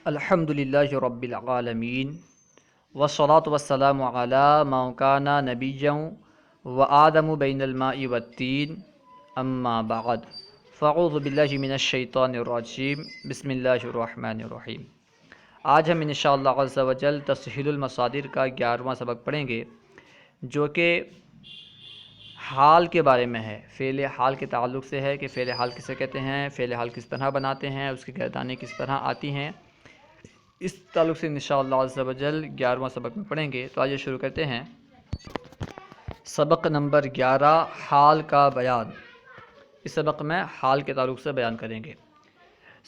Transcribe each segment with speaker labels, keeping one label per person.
Speaker 1: الحمدللہ رب العالمین والصلاة والسلام علی من کان نبیا وآدم بین الماء والطین اما بعد فاعوذ باللہ من الشیطان الرجیم بسم اللہ الرحمن الرحیم۔ آج ہم انشاءاللہ عز و جل تسہیل المصادر کا 11واں سبق پڑھیں گے، جو کہ حال کے بارے میں ہے، فعل حال کے تعلق سے ہے کہ فعل حال کسے کہتے ہیں، فعل حال کس طرح بناتے ہیں، اس کی گردانیں کس طرح آتی ہیں، اس تعلق سے انشاءاللہ عز و جل 11واں سبق میں پڑھیں گے۔ تو آئیے شروع کرتے ہیں۔ سبق نمبر 11، حال کا بیان۔ اس سبق میں حال کے تعلق سے بیان کریں گے۔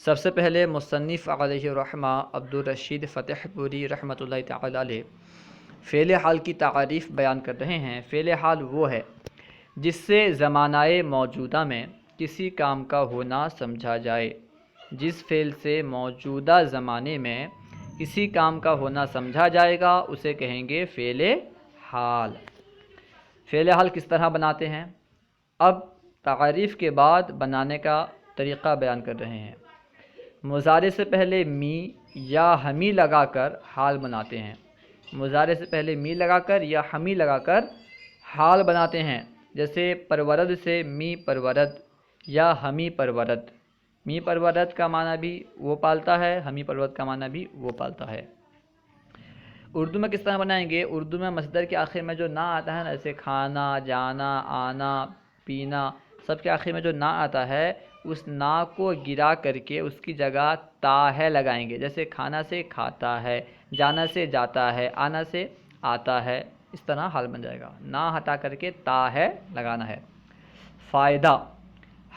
Speaker 1: سب سے پہلے مصنف علیہ رحمہ عبدالرشید فتح پوری رحمۃ اللہ تعالی علیہ فعل حال کی تعریف بیان کر رہے ہیں۔ فعل حال وہ ہے جس سے زمانہ موجودہ میں کسی کام کا ہونا سمجھا جائے۔ جس فعل سے موجودہ زمانے میں کسی کام کا ہونا سمجھا جائے گا اسے کہیں گے فعل حال۔ فعل حال کس طرح بناتے ہیں؟ اب تعریف کے بعد بنانے کا طریقہ بیان کر رہے ہیں۔ مضارع سے پہلے می یا ہمی لگا کر حال بناتے ہیں۔ مضارع سے پہلے می لگا کر یا ہمی لگا کر حال بناتے ہیں، جیسے پرورد سے می پرورد یا ہمی پرورد۔ می پرورد کا معنی بھی وہ پالتا ہے، ہمی پرورد کا معنی بھی وہ پالتا ہے۔ اردو میں کس طرح بنائیں گے؟ اردو میں مصدر کے آخر میں جو نا آتا ہے نا، جیسے کھانا، جانا، آنا، پینا، سب کے آخر میں جو نا آتا ہے، اس نا کو گرا کر کے اس کی جگہ تا ہے لگائیں گے۔ جیسے کھانا سے کھاتا ہے، جانا سے جاتا ہے، آنا سے آتا ہے، اس طرح حال بن جائے گا۔ نا ہٹا کر کے تا ہے لگانا ہے۔ فائدہ،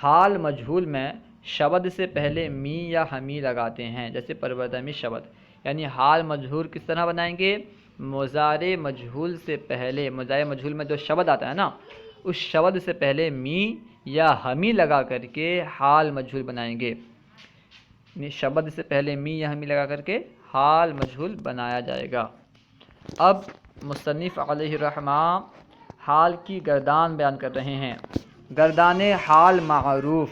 Speaker 1: حال مجہول میں شبد سے پہلے می یا ہمی لگاتے ہیں، جیسے پروردمی شبد۔ یعنی حال مجہول کس طرح بنائیں گے؟ مضارع مجہول سے پہلے، مضارع مجہول میں جو شبد آتا ہے نا، اس شبد سے پہلے می یا ہمی لگا کر کے حال مجہول بنائیں گے۔ یعنی شبد سے پہلے می یا ہمی لگا کر کے حال مجہول بنایا جائے گا۔ اب مصنف علیہ رحمہ حال کی گردان بیان کر رہے ہیں۔ گردان حال معروف،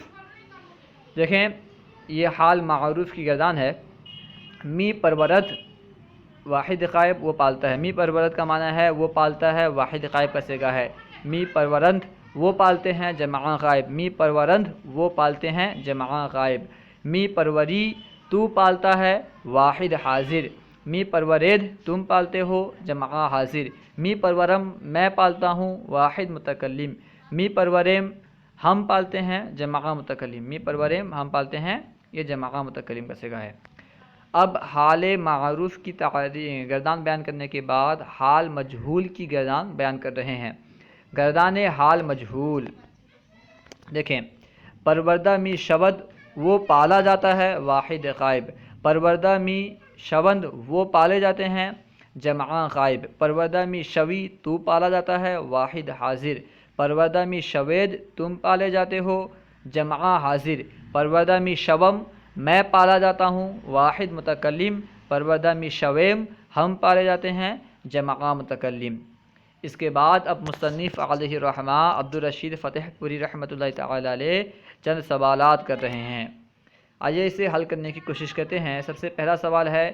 Speaker 1: دیکھیں یہ حال معروف کی گردان ہے۔ می پرورد واحد غائب وہ پالتا ہے۔ می پرورد کا معنی ہے وہ پالتا ہے، واحد غائب کا صیغہ ہے۔ می پرورند وہ پالتے ہیں، جمع غائب۔ می پرورند وہ پالتے ہیں، جمع غائب۔ می پروری تو پالتا ہے، واحد حاضر۔ می پرورید تم پالتے ہو، جمع حاضر۔ می پرورم میں پالتا ہوں، واحد متکلم۔ می پروریم ہم پالتے ہیں، جمع متکلم۔ می پروریم ہم پالتے ہیں، یہ جمع متکلم کا صیغہ ہے۔ اب حال معروف کی گردان بیان کرنے کے بعد حال مجہول کی گردان بیان کر رہے ہیں۔ گردان حال مجہول، دیکھیں پروردہ می شبد وہ پالا جاتا ہے، واحد غائب۔ پروردہ می شوند وہ پالے جاتے ہیں، جمع غائب۔ پروردہ می شوی تو پالا جاتا ہے، واحد حاضر۔ پروردہ می شوید تم پالے جاتے ہو، جمع حاضر۔ پروردہ می شوم میں پالا جاتا ہوں، واحد متکلم۔ پروردہ می شویم ہم پالے جاتے ہیں، جمع متکلم۔ اس کے بعد اب مصنف علیہ رحمہ عبدالرشید فتح پوری رحمۃ اللہ تعالی علیہ چند سوالات کر رہے ہیں۔ آئیے اسے حل کرنے کی کوشش کرتے ہیں۔ سب سے پہلا سوال ہے،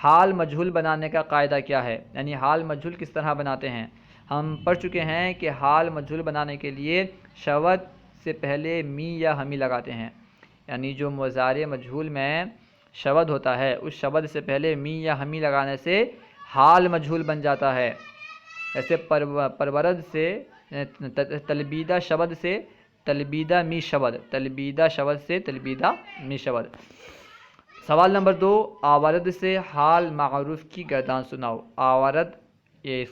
Speaker 1: حال مجہول بنانے کا قاعدہ کیا ہے؟ یعنی حال مجہول کس طرح بناتے ہیں؟ ہم پڑھ چکے ہیں کہ حال مجہول بنانے کے لیے شبد سے پہلے می یا ہمی لگاتے ہیں۔ یعنی جو مضارع مجہول میں شبد ہوتا ہے، اس شبد سے پہلے می یا ہمی لگانے سے حال مجہول بن جاتا ہے۔ ایسے پرورد سے تلبیدہ شبد سے تلبیدہ می شبد، تلبیدہ شبد سے تلبیدہ می شبد۔ سوال نمبر 2، آورد سے حال معروف کی گردان سناؤ۔ آورد یہ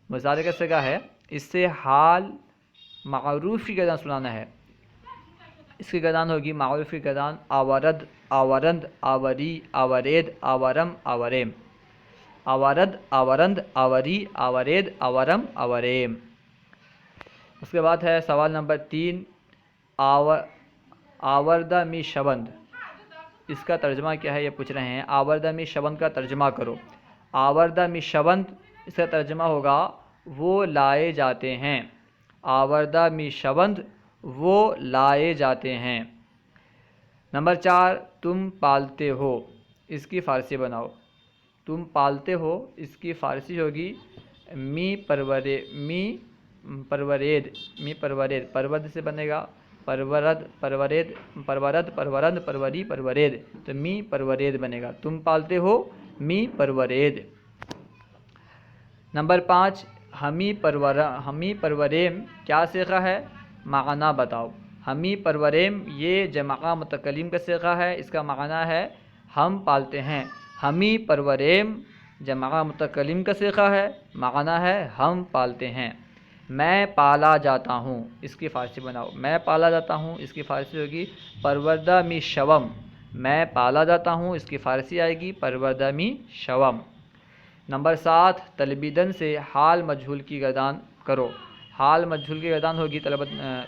Speaker 1: مضارع کا صیغہ ہے، اس سے حال معروف کی گردان سنانا ہے۔ اس کی گردان ہوگی، معروف کی گردان آورد، آورند، آوری، آورید، آورم، آوریم۔ آورد، آورند، آوری، آورید، آورم، آوریم۔ اس کے بعد ہے سوال نمبر 3، آوردہ می شوند، اس کا ترجمہ کیا ہے یہ پوچھ رہے ہیں۔ آوردہ می شوند کا ترجمہ کرو۔ آوردہ می شوند، اس کا ترجمہ ہوگا وہ لائے جاتے ہیں۔ آوردہ می شوند وہ لائے جاتے ہیں۔ نمبر 4، تم پالتے ہو۔ اس کی فارسی بناؤ. تم پالتے ہو اس کی فارسی ہوگی می پرورے می پرورید. می پرورید پرورد سے بنے گا پرورد پرورید پرورد پرورند پروری پرورید. تو می پرورید بنے گا. تم پالتے ہو می پرورید. نمبر 5 ہمی پروریم کیا صیغہ ہے؟ معنی بتاؤ. ہمی پروریم یہ جمع متکلم کا صیغہ ہے. اس کا معنی ہے ہم پالتے ہیں. ہمی پروریم جمع متکلم کا صیغہ ہے. معنی ہے ہم پالتے ہیں. میں پالا جاتا ہوں اس کی فارسی بناؤ. میں پالا جاتا ہوں اس کی فارسی ہوگی پروردہ می شوم. میں پالا جاتا ہوں اس کی فارسی آئے گی پروردہ می شوم. نمبر 7 تلبیدن سے حال مجہول کی گردان کرو. حال مجہول کی گردان ہوگی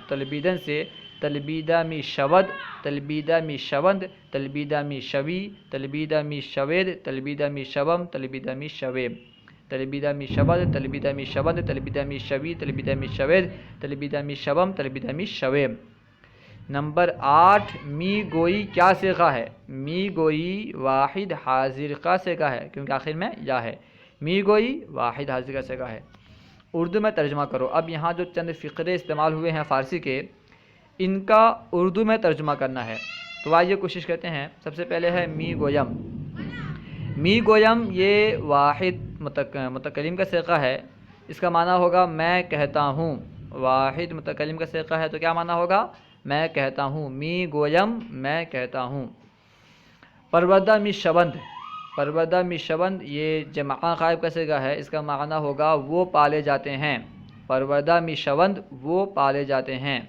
Speaker 1: تلبیدن سے تلبیدہ می شود تلبیدہ می شوند تلبیدہ می شوی تلبیدہ می شوید تلبیدہ می شوم تلبیدہ می شویم تلبیدہ می شود تلبیدہ می شوند تلبیدہ می شوی تلبیدہ می شوید تلبیدہ می شوم تلبیدہ می شویم. نمبر 8 می گوئی کیا صیغہ ہے؟ می گوئی واحد حاضر کا صیغہ ہے کیونکہ آخر میں یا ہے. می گوئی واحد حاضر کا صیغہ ہے. اردو میں ترجمہ کرو. اب یہاں جو چند فقرے استعمال ہوئے ہیں فارسی کے ان کا اردو میں ترجمہ کرنا ہے. تو آئیے کوشش کرتے ہیں. سب سے پہلے ہے می گویم. می گویم یہ واحد متکلم کا صیغہ ہے. اس کا معنی ہوگا میں کہتا ہوں. واحد متکلم کا صیغہ ہے تو کیا معنی ہوگا؟ میں کہتا ہوں. می گویم میں کہتا ہوں. پروردہ می شوند. پروردہ می شوند یہ جمع غائب کا صیغہ ہے. اس کا معنی ہوگا وہ پالے جاتے ہیں. پروردہ می شوند وہ پالے جاتے ہیں.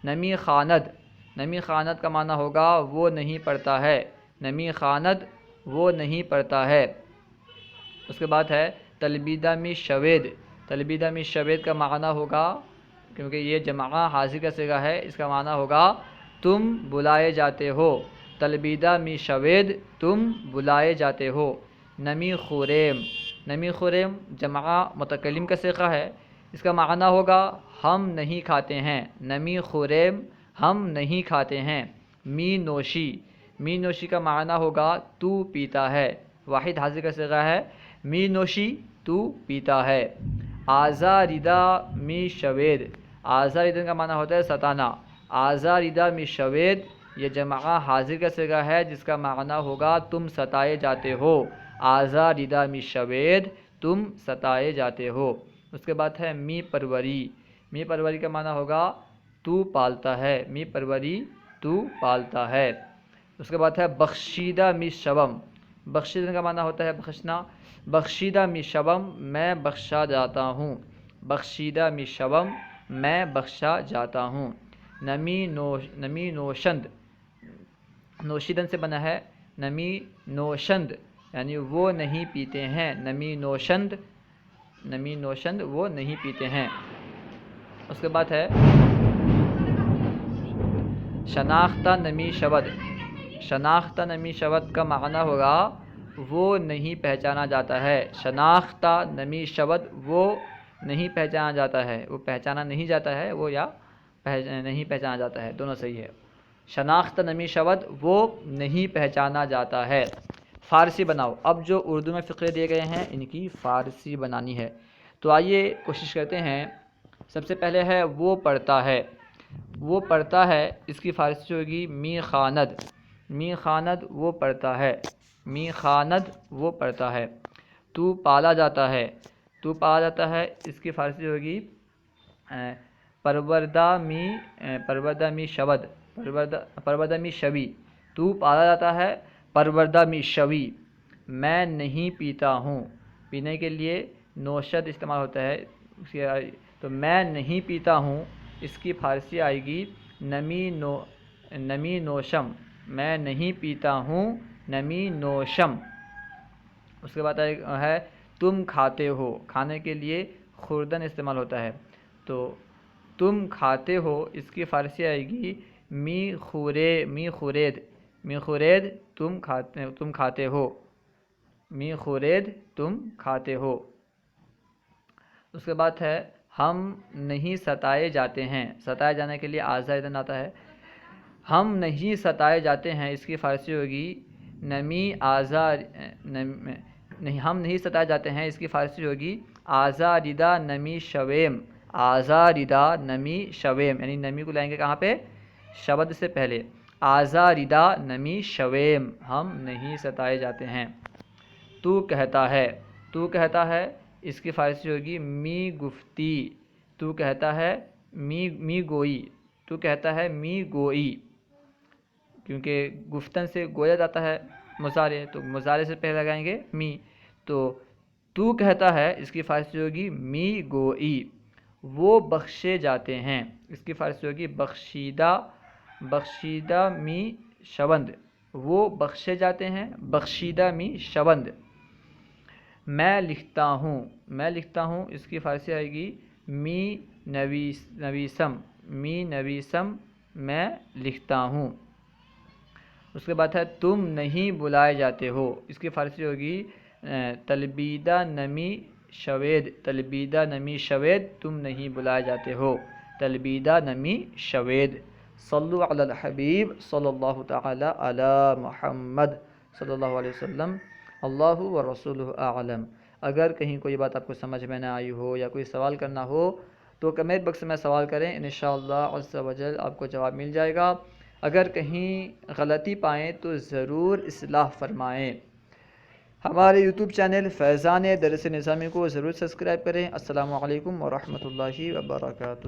Speaker 1: نمی خاند. نمی خاند کا معنی ہوگا وہ نہیں پڑھتا ہے. نمی خاند وہ نہیں پڑھتا ہے. اس کے بعد ہے تلبیدہ می شوید. تلبیدہ می شوید کا معنی ہوگا کیونکہ یہ جمع حاضر کا صیغہ ہے. اس کا معنی ہوگا تم بلائے جاتے ہو. تلبیدہ می شوید تم بلائے جاتے ہو. نمی خوریم. نمی خوریم جمع متکلم کا صیغہ ہے. اس کا معنی ہوگا ہم نہیں کھاتے ہیں. نمی خوریم ہم نہیں کھاتے ہیں. می نوشی. می نوشی کا معنی ہوگا تو پیتا ہے. واحد حاضر کا صیغہ ہے. می نوشی تو پیتا ہے. آزاریدہ می شوید. آزاریدہ کا معنی ہوتا ہے ستانا. آزاریدہ می شوید یہ جمع حاضر کا صیغہ ہے جس کا معنی ہوگا تم ستائے جاتے ہو. آزاریدہ می شوید تم ستائے جاتے ہو. اس کے بعد ہے می پروری. می پروری کا معنی ہوگا تو پالتا ہے. می پروری تو پالتا ہے. اس کے بعد ہے بخشیدہ می شوم. بخشیدہ کا معنی ہوتا ہے بخشنا. بخشیدہ می شوم میں بخشا جاتا ہوں. بخشیدہ می شوم میں بخشا جاتا ہوں. نمی نوشند. نوشیدن سے بنا ہے نمی نوشند یعنی وہ نہیں پیتے ہیں. نمی نوشند نمی نوشند وہ نہیں پیتے ہیں. اس کے بعد ہے شناختہ نمی شود. شناختہ نمی شود کا معنی ہوگا وہ نہیں پہچانا جاتا ہے. شناختہ نمی شود وہ نہیں پہچانا جاتا ہے. وہ پہچانا نہیں جاتا ہے وہ یا نہیں پہچانا جاتا ہے دونوں صحیح ہے. شناختہ نمی شود وہ نہیں پہچانا جاتا ہے. فارسی بناؤ. اب جو اردو میں فقرے دیے گئے ہیں ان کی فارسی بنانی ہے. تو آئیے کوشش کرتے ہیں. سب سے پہلے ہے وہ پڑھتا ہے. وہ پڑھتا ہے اس کی فارسی ہوگی می خاند. می خاند وہ پڑھتا ہے. می خاند وہ پڑھتا ہے. تو پالا جاتا ہے. تو پالا جاتا ہے اس کی فارسی ہوگی پروردہ می شود. پروردہ می شوی. تو پالا جاتا ہے پروردہ می شوی. میں نہیں پیتا ہوں. پینے کے لیے نوشد استعمال ہوتا ہے. تو میں نہیں پیتا ہوں اس کی فارسی آئے گی نمی نوشم. میں نہیں پیتا ہوں نمی نوشم. اس کے بعد ہے تم کھاتے ہو. کھانے کے لیے خوردن استعمال ہوتا ہے. تو تم کھاتے ہو اس کی فارسی آئے گی می خورید. می خورید تم کھاتے ہو. می خورید تم کھاتے ہو. اس کے بعد ہے ہم نہیں ستائے جاتے ہیں. ستائے جانے کے لیے آزاریدن آتا ہے. ہم نہیں ستائے جاتے ہیں اس کی فارسی ہوگی نمی آزار نہیں ہم نہیں ستائے جاتے ہیں، اس کی فارسی ہوگی آزاردہ نمی شویم، آزاردہ نمی شویم، یعنی نمی کو لائیں گے کہاں پہ؟ شبد سے پہلے، آزاردہ نمی شویم، ہم نہیں ستائے جاتے ہیں۔ تو کہتا ہے، تو کہتا ہے اس کی فارسی ہوگی می گفتی، تو کہتا ہے می گوئی، تو کہتا ہے می گوئی، کیونکہ گفتن سے گویا جاتا ہے مضارع، تو مضارع سے پہلے لگائیں گے می، تو کہتا ہے اس کی فارسی ہوگی می گوئی، وہ بخشے جاتے ہیں، اس کی فارسی ہوگی بخشیدہ، بخشیدہ می شوند، وہ بخشے جاتے ہیں، بخشیدہ می شوند۔ میں لکھتا ہوں، میں لکھتا ہوں اس کی فارسی آئے گی می نویسم، می نویسم، میں لکھتا ہوں۔ اس کے بعد ہے تم نہیں بلائے جاتے ہو، اس کی فارسی ہوگی تلبیدہ نمی شوید، تلبیدہ نمی شوید، تم نہیں بلائے جاتے ہو، تلبیدہ نمی شوید۔ صلو علی الحبیب صلی اللہ تعالی علی محمد صلی اللہ علیہ وسلم، اللہ و رسولہ اعلم۔ اگر کہیں کوئی بات آپ کو سمجھ میں نہ آئی ہو یا کوئی سوال کرنا ہو تو کمنٹ باکس میں سوال کریں، انشاءاللہ عز و جل آپ کو جواب مل جائے گا۔ اگر کہیں غلطی پائیں تو ضرور اصلاح فرمائیں۔ ہمارے یوٹیوب چینل فیضان درس نظامی کو ضرور سبسکرائب کریں۔ السلام علیکم ورحمۃ اللہ وبرکاتہ۔